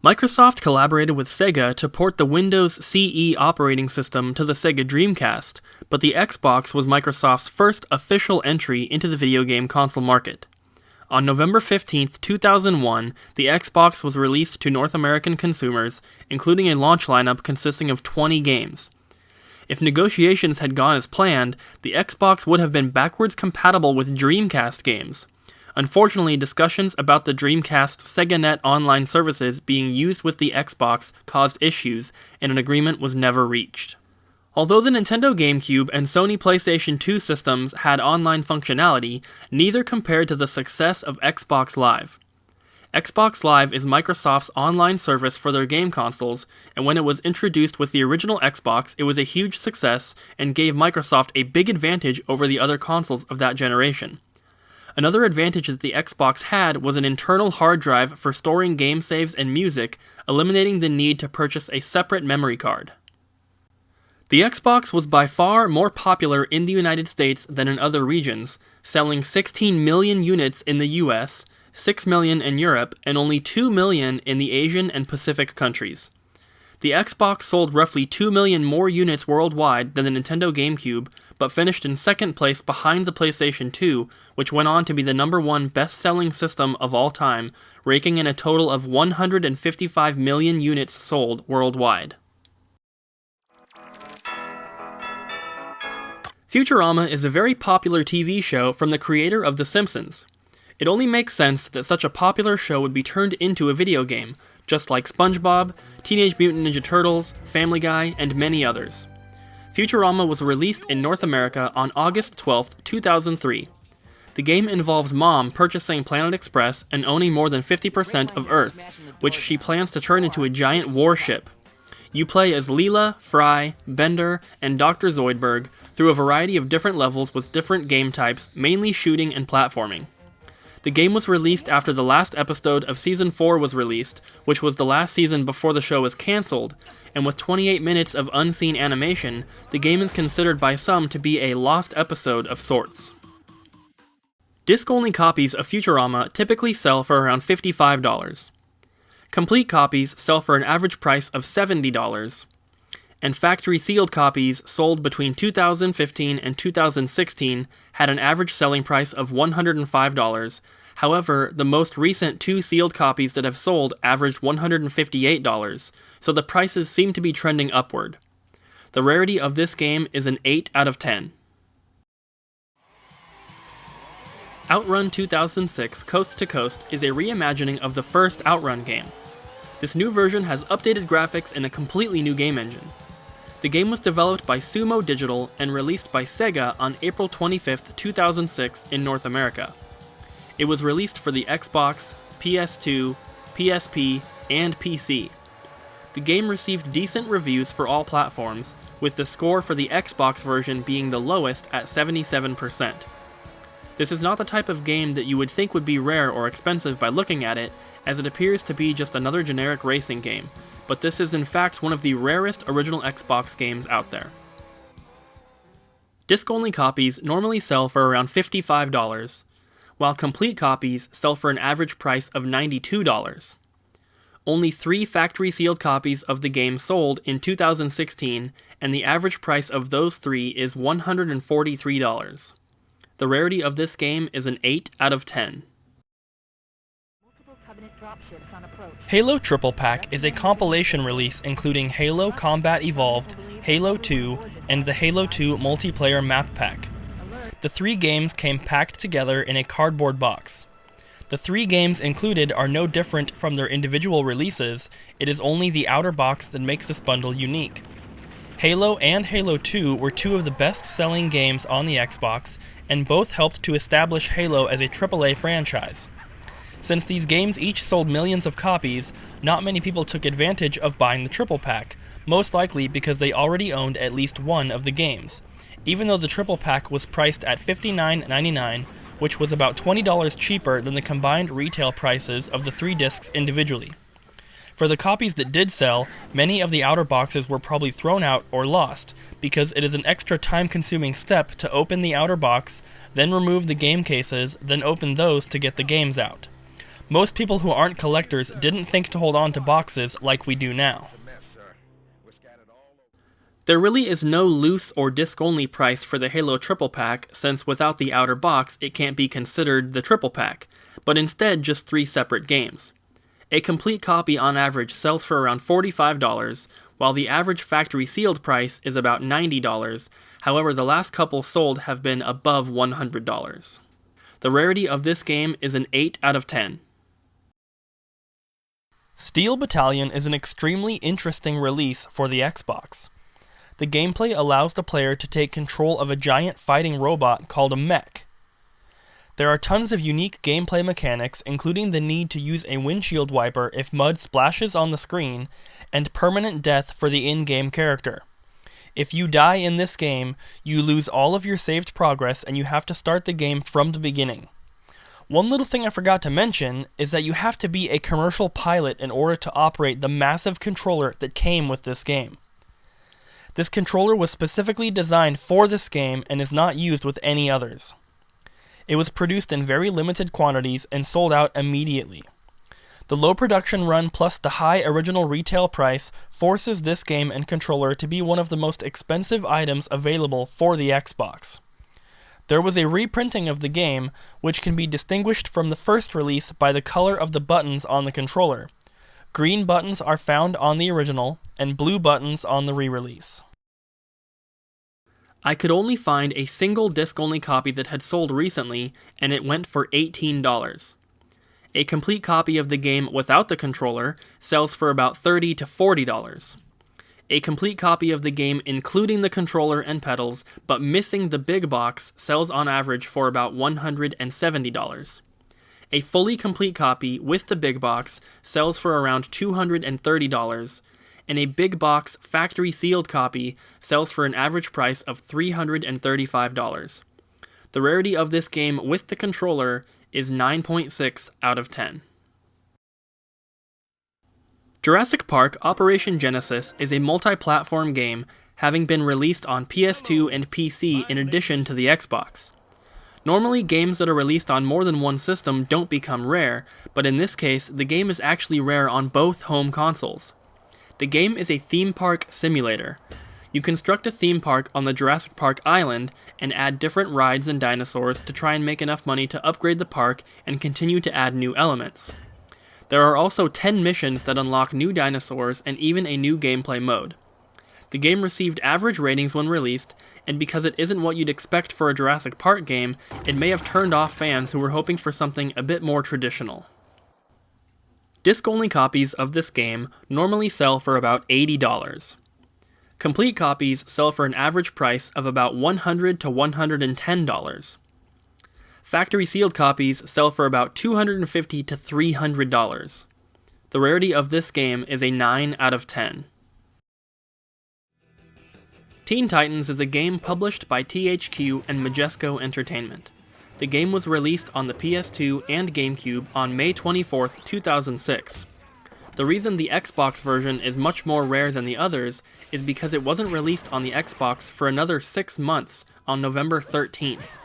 Microsoft collaborated with Sega to port the Windows CE operating system to the Sega Dreamcast, but the Xbox was Microsoft's first official entry into the video game console market. On November 15, 2001, the Xbox was released to North American consumers, including a launch lineup consisting of 20 games. If negotiations had gone as planned, the Xbox would have been backwards compatible with Dreamcast games. Unfortunately, discussions about the Dreamcast SegaNet online services being used with the Xbox caused issues, and an agreement was never reached. Although the Nintendo GameCube and Sony PlayStation 2 systems had online functionality, neither compared to the success of Xbox Live. Xbox Live is Microsoft's online service for their game consoles, and when it was introduced with the original Xbox, it was a huge success and gave Microsoft a big advantage over the other consoles of that generation. Another advantage that the Xbox had was an internal hard drive for storing game saves and music, eliminating the need to purchase a separate memory card. The Xbox was by far more popular in the United States than in other regions, selling 16 million units in the US, 6 million in Europe, and only 2 million in the Asian and Pacific countries. The Xbox sold roughly 2 million more units worldwide than the Nintendo GameCube, but finished in second place behind the PlayStation 2, which went on to be the #1 best-selling system of all time, raking in a total of 155 million units sold worldwide. Futurama is a very popular TV show from the creator of The Simpsons. It only makes sense that such a popular show would be turned into a video game, just like SpongeBob, Teenage Mutant Ninja Turtles, Family Guy, and many others. Futurama was released in North America on August 12, 2003. The game involved Mom purchasing Planet Express and owning more than 50% of Earth, which she plans to turn into a giant warship. You play as Leela, Fry, Bender, and Dr. Zoidberg through a variety of different levels with different game types, mainly shooting and platforming. The game was released after the last episode of Season 4 was released, which was the last season before the show was cancelled, and with 28 minutes of unseen animation, the game is considered by some to be a lost episode of sorts. Disc-only copies of Futurama typically sell for around $55. Complete copies sell for an average price of $70, and factory-sealed copies sold between 2015 and 2016 had an average selling price of $105. However, the most recent 2 sealed copies that have sold averaged $158, so the prices seem to be trending upward. The rarity of this game is an 8 out of 10. Outrun 2006 Coast to Coast is a reimagining of the first Outrun game. This new version has updated graphics and a completely new game engine. The game was developed by Sumo Digital and released by Sega on April 25, 2006 in North America. It was released for the Xbox, PS2, PSP, and PC. The game received decent reviews for all platforms, with the score for the Xbox version being the lowest at 77%. This is not the type of game that you would think would be rare or expensive by looking at it, as it appears to be just another generic racing game, but this is in fact one of the rarest original Xbox games out there. Disc-only copies normally sell for around $55, while complete copies sell for an average price of $92. Only 3 factory-sealed copies of the game sold in 2016, and the average price of those 3 is $143. The rarity of this game is an 8 out of 10. Halo Triple Pack is a compilation release including Halo Combat Evolved, Halo 2, and the Halo 2 Multiplayer Map Pack. The 3 games came packed together in a cardboard box. The 3 games included are no different from their individual releases, it is only the outer box that makes this bundle unique. Halo and Halo 2 were 2 of the best-selling games on the Xbox, and both helped to establish Halo as a AAA franchise. Since these games each sold millions of copies, not many people took advantage of buying the triple pack, most likely because they already owned at least one of the games, even though the triple pack was priced at $59.99, which was about $20 cheaper than the combined retail prices of the 3 discs individually. For the copies that did sell, many of the outer boxes were probably thrown out or lost, because it is an extra time-consuming step to open the outer box, then remove the game cases, then open those to get the games out. Most people who aren't collectors didn't think to hold on to boxes like we do now. There really is no loose or disc-only price for the Halo Triple Pack, since without the outer box it can't be considered the Triple Pack, but instead just 3 separate games. A complete copy on average sells for around $45, while the average factory sealed price is about $90, however the last couple sold have been above $100. The rarity of this game is an 8 out of 10. Steel Battalion is an extremely interesting release for the Xbox. The gameplay allows the player to take control of a giant fighting robot called a mech. There are tons of unique gameplay mechanics, including the need to use a windshield wiper if mud splashes on the screen, and permanent death for the in-game character. If you die in this game, you lose all of your saved progress and you have to start the game from the beginning. One little thing I forgot to mention is that you have to be a commercial pilot in order to operate the massive controller that came with this game. This controller was specifically designed for this game and is not used with any others. It was produced in very limited quantities and sold out immediately. The low production run plus the high original retail price forces this game and controller to be one of the most expensive items available for the Xbox. There was a reprinting of the game, which can be distinguished from the first release by the color of the buttons on the controller. Green buttons are found on the original, and blue buttons on the re-release. I could only find a single disc-only copy that had sold recently, and it went for $18. A complete copy of the game without the controller sells for about $30 to $40. A complete copy of the game including the controller and pedals, but missing the big box, sells on average for about $170. A fully complete copy with the big box sells for around $230, and a big box factory sealed copy sells for an average price of $335. The rarity of this game with the controller is 9.6 out of 10. Jurassic Park Operation Genesis is a multi-platform game having been released on PS2 and PC in addition to the Xbox. Normally, games that are released on more than one system don't become rare, but in this case, the game is actually rare on both home consoles. The game is a theme park simulator. You construct a theme park on the Jurassic Park island and add different rides and dinosaurs to try and make enough money to upgrade the park and continue to add new elements. There are also 10 missions that unlock new dinosaurs and even a new gameplay mode. The game received average ratings when released, and because it isn't what you'd expect for a Jurassic Park game, it may have turned off fans who were hoping for something a bit more traditional. Disc-only copies of this game normally sell for about $80. Complete copies sell for an average price of about $100 to $110. Factory sealed copies sell for about $250 to $300. The rarity of this game is a 9 out of 10. Teen Titans is a game published by THQ and Majesco Entertainment. The game was released on the PS2 and GameCube on May 24, 2006. The reason the Xbox version is much more rare than the others is because it wasn't released on the Xbox for another 6 months on November 13th.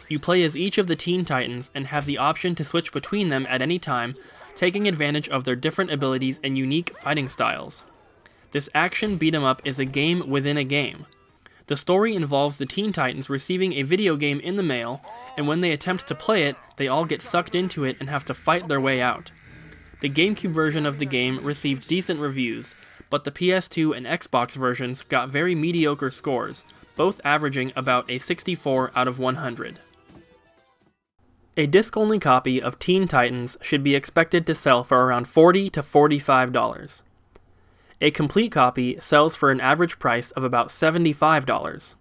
You play as each of the Teen Titans and have the option to switch between them at any time, taking advantage of their different abilities and unique fighting styles. This action beat-em-up is a game within a game. The story involves the Teen Titans receiving a video game in the mail, and when they attempt to play it, they all get sucked into it and have to fight their way out. The GameCube version of the game received decent reviews, but the PS2 and Xbox versions got very mediocre scores, both averaging about a 64 out of 100. A disc-only copy of Teen Titans should be expected to sell for around $40 to $45. A complete copy sells for an average price of about $75.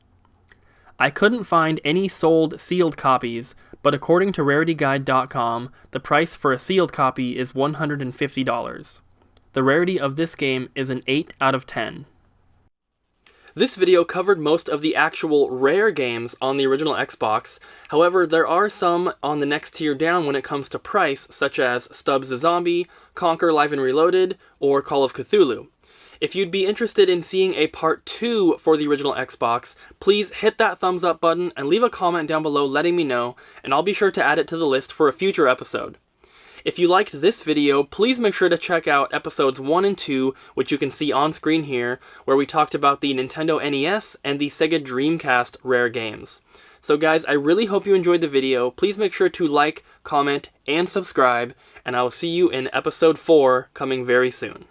I couldn't find any sold sealed copies, but according to rarityguide.com, the price for a sealed copy is $150. The rarity of this game is an 8 out of 10. This video covered most of the actual rare games on the original Xbox. However, there are some on the next tier down when it comes to price, such as Stubbs the Zombie, Conquer Live and Reloaded, or Call of Cthulhu. If you'd be interested in seeing a part 2 for the original Xbox, please hit that thumbs up button and leave a comment down below letting me know, and I'll be sure to add it to the list for a future episode. If you liked this video, please make sure to check out episodes 1 and 2, which you can see on screen here, where we talked about the Nintendo NES and the Sega Dreamcast rare games. So guys, I really hope you enjoyed the video. Please make sure to like, comment, and subscribe, and I will see you in episode 4 coming very soon.